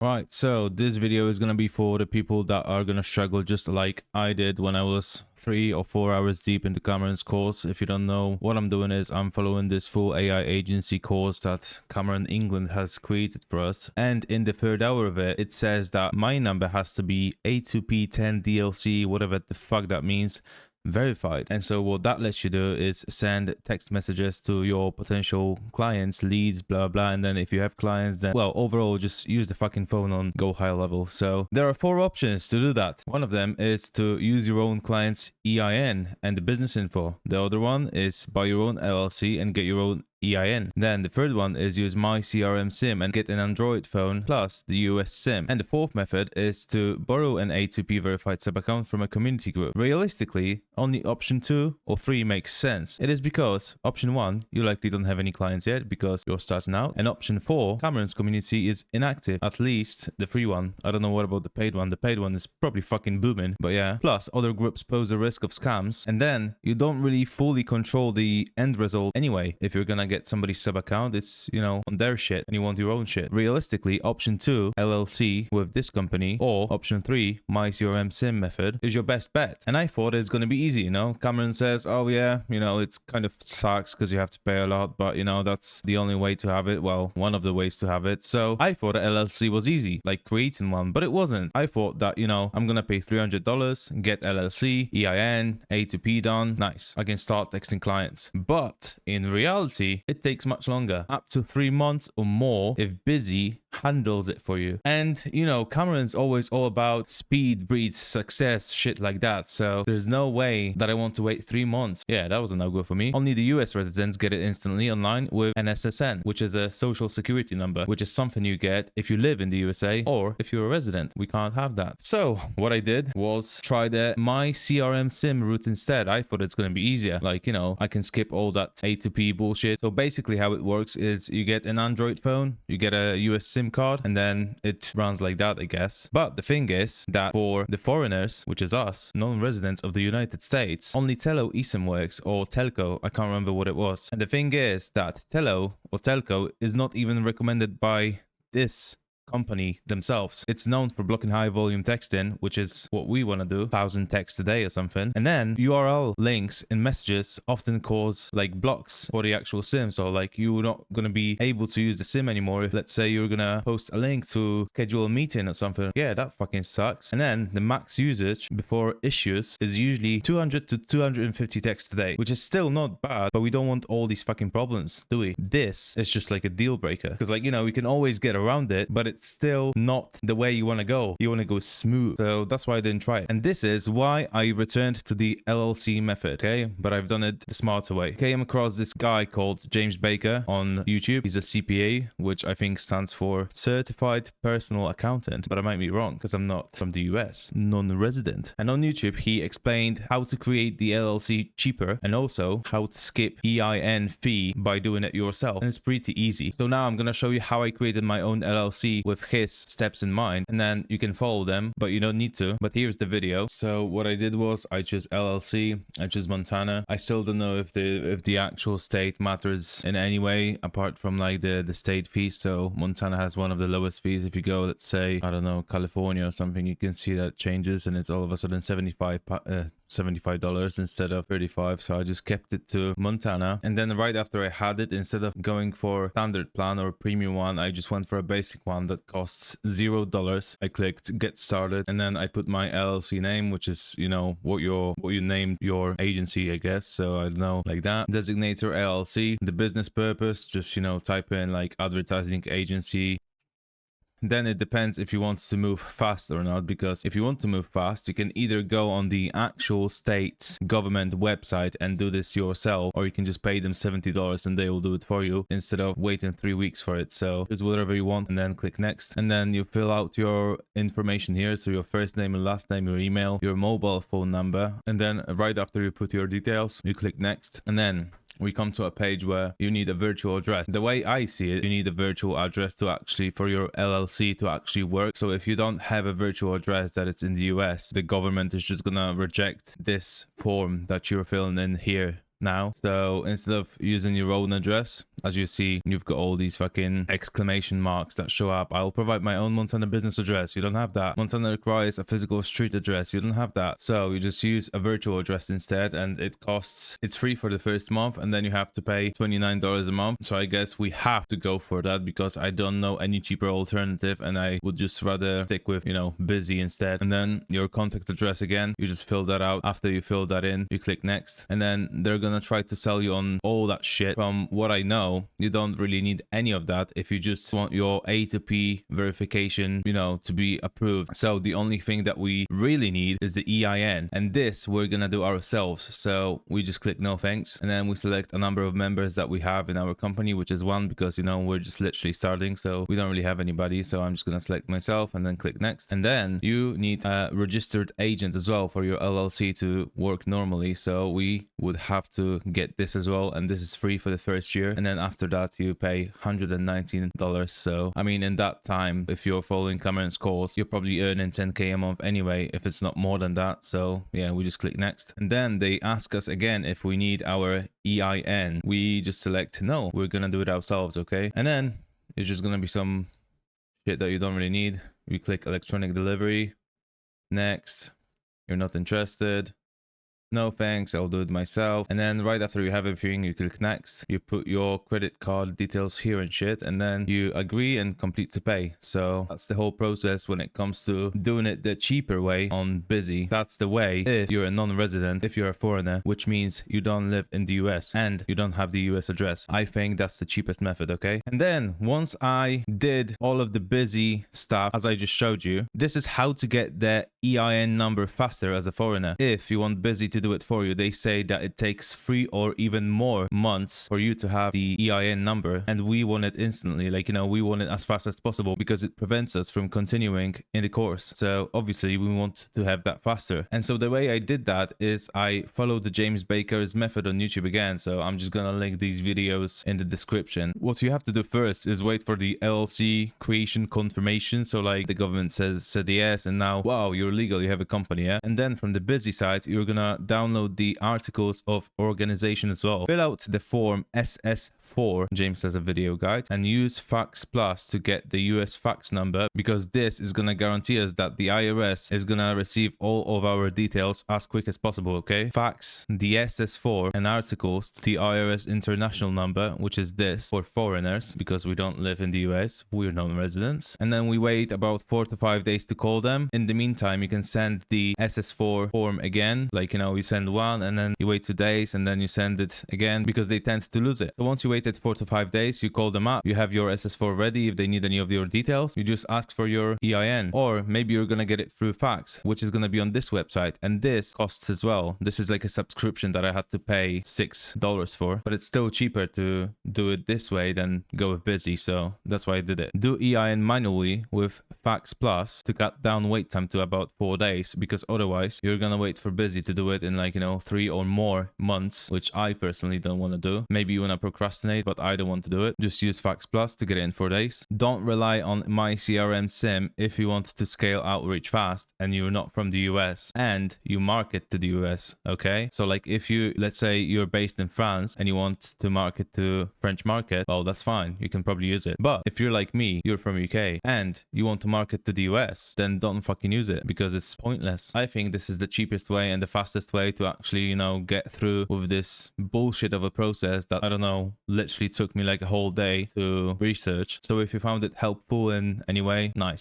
Right, so this video is going to be for the people that are going to struggle just like I did when I was 3 or 4 hours deep into Cameron's course. If you don't know, what I'm doing is I'm following this full AI agency course that Cameron England has created for us. And in the third hour of it, it says that my number has to be A2P 10 DLC, whatever the fuck that means, verified. And so what that lets you do is send text messages to your potential clients, leads, blah blah, and then if you have clients, then well, overall just use the fucking phone on GoHighLevel. So there are 4 options to do that. One of them is to use your own client's EIN and the business info. The other one is buy your own LLC and get your own EIN. Then the third one is use my CRM SIM and get an Android phone plus the US SIM. And the fourth method is to borrow an A2P verified sub account from a community group. Realistically, only option 2 or 3 makes sense. It is because option 1, you likely don't have any clients yet because you're starting out. And option 4, Cameron's community is inactive, at least the free one. I don't know what about the paid one. The paid one is probably fucking booming, but yeah. Plus, other groups pose a risk of scams. And then you don't really fully control the end result anyway. If you're gonna get somebody's sub account, it's, you know, on their shit and you want your own shit. Realistically, option 2, LLC with this company, or option 3, my CRM SIM method is your best bet. And I thought it's gonna be easy, you know. Cameron says, oh yeah, you know, it's kind of sucks because you have to pay a lot, but you know, that's the only way to have it. Well, one of the ways to have it. So I thought LLC was easy, like creating one, but it wasn't. I thought that, you know, I'm gonna pay $300, get LLC, EIN, A2P done, nice, I can start texting clients. But in reality, it takes much longer, up to 3 months or more if Busy handles it for you. And you know, Cameron's always all about speed breeds success, shit like that. So there's no way that I want to wait 3 months. Yeah, that was a no-go for me. Only the US residents get it instantly online with an SSN, which is a social security number, which is something you get if you live in the USA or if you're a resident. We can't have that. So what I did was try the my CRM SIM route instead. I thought it's going to be easier. Like, you know, I can skip all that A2P bullshit. So basically how it works is you get an Android phone, you get a US SIM card, and then it runs like that, I guess. But the thing is that for the foreigners, which is us, non-residents of the United States, only Telo eSIM works, or Telco, I can't remember what it was. And the thing is that Telo or Telco is not even recommended by this company themselves. It's known for blocking high volume texting, which is what we want to do, 1,000 texts a day or something. And then URL links in messages often cause like blocks for the actual SIM. So like you're not going to be able to use the SIM anymore if, let's say, you're going to post a link to schedule a meeting or something. Yeah, that fucking sucks. And then the max usage before issues is usually 200 to 250 texts a day, which is still not bad, but we don't want all these fucking problems, do we? This is just like a deal breaker because, like, you know, we can always get around it, but it's still not the way you want to go. You want to go smooth. So that's why I didn't try it. And this is why I returned to the LLC method, okay? But I've done it the smarter way. Came across this guy called James Baker on YouTube. He's a CPA, which I think stands for Certified Personal Accountant, but I might be wrong because I'm not from the US, non-resident. And on YouTube, he explained how to create the LLC cheaper and also how to skip EIN fee by doing it yourself. And it's pretty easy. So now I'm going to show you how I created my own LLC with his steps in mind, and then you can follow them, but you don't need to. But here's the video. So what I did was I chose LLC, I chose Montana. I still don't know if the actual state matters in any way apart from like the state fees. So Montana has one of the lowest fees. If you go, let's say, I don't know, California or something, you can see that it changes and it's all of a sudden $75 instead of 35. So I just kept it to Montana, and then right after I had it, instead of going for standard plan or premium one, I just went for a basic one that costs $0. I clicked get started, and then I put my LLC name, which is, you know, what you named your agency, I guess. So I don't know, like that. Designator LLC. The business purpose, just, you know, type in like advertising agency. Then it depends if you want to move fast or not, because if you want to move fast, you can either go on the actual state government website and do this yourself, or you can just pay them $70 and they will do it for you instead of waiting 3 weeks for it. So it's whatever you want, and then click next, and then you fill out your information here. So your first name and last name, your email, your mobile phone number, and then right after you put your details, you click next, and then we come to a page where you need a virtual address. The way I see it, you need a virtual address to actually, for your LLC to actually work. So if you don't have a virtual address that it's in the US, the government is just gonna reject this form that you're filling in here now. So instead of using your own address, as you see, you've got all these fucking exclamation marks that show up. I'll provide my own Montana business address. You don't have that. Montana requires a physical street address. You don't have that. So you just use a virtual address instead, and it's free for the first month, and then you have to pay $29 a month. So I guess we have to go for that because I don't know any cheaper alternative, and I would just rather stick with, you know, busy instead. And then your contact address again, you just fill that out. After you fill that in, you click next, and then they're gonna try to sell you on all that shit. From what I know, you don't really need any of that if you just want your A2P verification, you know, to be approved. So the only thing that we really need is the EIN, and this we're gonna do ourselves. So we just click no thanks, and then we select a number of members that we have in our company, which is one, because, you know, we're just literally starting, so we don't really have anybody. So I'm just gonna select myself and then click next. And then you need a registered agent as well for your LLC to work normally. So we would have to get this as well, and this is free for the first year, and then after that you pay $119. So I mean, in that time, if you're following Cameron's course, you're probably earning 10k a month anyway, if it's not more than that. So yeah, we just click next, and then they ask us again if we need our EIN. We just select no, we're gonna do it ourselves. Okay, and then it's just gonna be some shit that you don't really need. We click electronic delivery, next. You're not interested. No thanks, I'll do it myself. And then right after you have everything, you click next. You put your credit card details here and shit, and then you agree and complete to pay. So that's the whole process when it comes to doing it the cheaper way on Busy. That's the way if you're a non-resident, if you're a foreigner, which means you don't live in the US and you don't have the US address. I think that's the cheapest method, okay? And then once I did all of the Busy stuff, as I just showed you, this is how to get the EIN number faster as a foreigner. If you want Busy to do it for you, they say that it takes 3 or even more months for you to have the EIN number, and we want it instantly. Like, you know, we want it as fast as possible because it prevents us from continuing in the course. So obviously we want to have that faster. And so the way I did that is I followed the James Baker's method on YouTube again. So I'm just gonna link these videos in the description. What you have to do first is wait for the LLC creation confirmation. So like the government said yes, and now wow, you're legal, you have a company, yeah? And then from the Busy side, you're gonna download the articles of organization as well. Fill out the form SS4, James has a video guide, and use Fax Plus to get the US fax number, because this is gonna guarantee us that the IRS is gonna receive all of our details as quick as possible, okay? Fax the SS4 and articles to the IRS international number, which is this for foreigners, because we don't live in the US, we're non-residents. And then we wait about 4 to 5 days to call them. In the meantime, you can send the SS4 form again, like, you know, you send one and then you wait 2 days and then you send it again, because they tend to lose it. So once you waited 4 to 5 days, you call them up, you have your SS4 ready. If they need any of your details, you just ask for your EIN, or maybe you're gonna get it through fax, which is gonna be on this website, and this costs as well. This is like a subscription that I had to pay $6 for, but it's still cheaper to do it this way than go with Busy, so that's why I did it. Do EIN manually with Fax Plus to cut down wait time to about 4 days, because otherwise you're gonna wait for Busy to do it in, like, you know, 3 or more months, which I personally don't want to do. Maybe you want to procrastinate, but I don't want to do it. Just use Fax Plus to get it in 4 days. Don't rely on my CRM sim if you want to scale outreach fast and you're not from the US and you market to the US, okay? So like if you, let's say you're based in France and you want to market to French market, well, that's fine. You can probably use it. But if you're like me, you're from UK and you want to market to the US, then don't fucking use it, because it's pointless. I think this is the cheapest way and the fastest way to actually, you know, get through with this bullshit of a process that, I don't know, literally took me like a whole day to research. So if you found it helpful in any way, nice.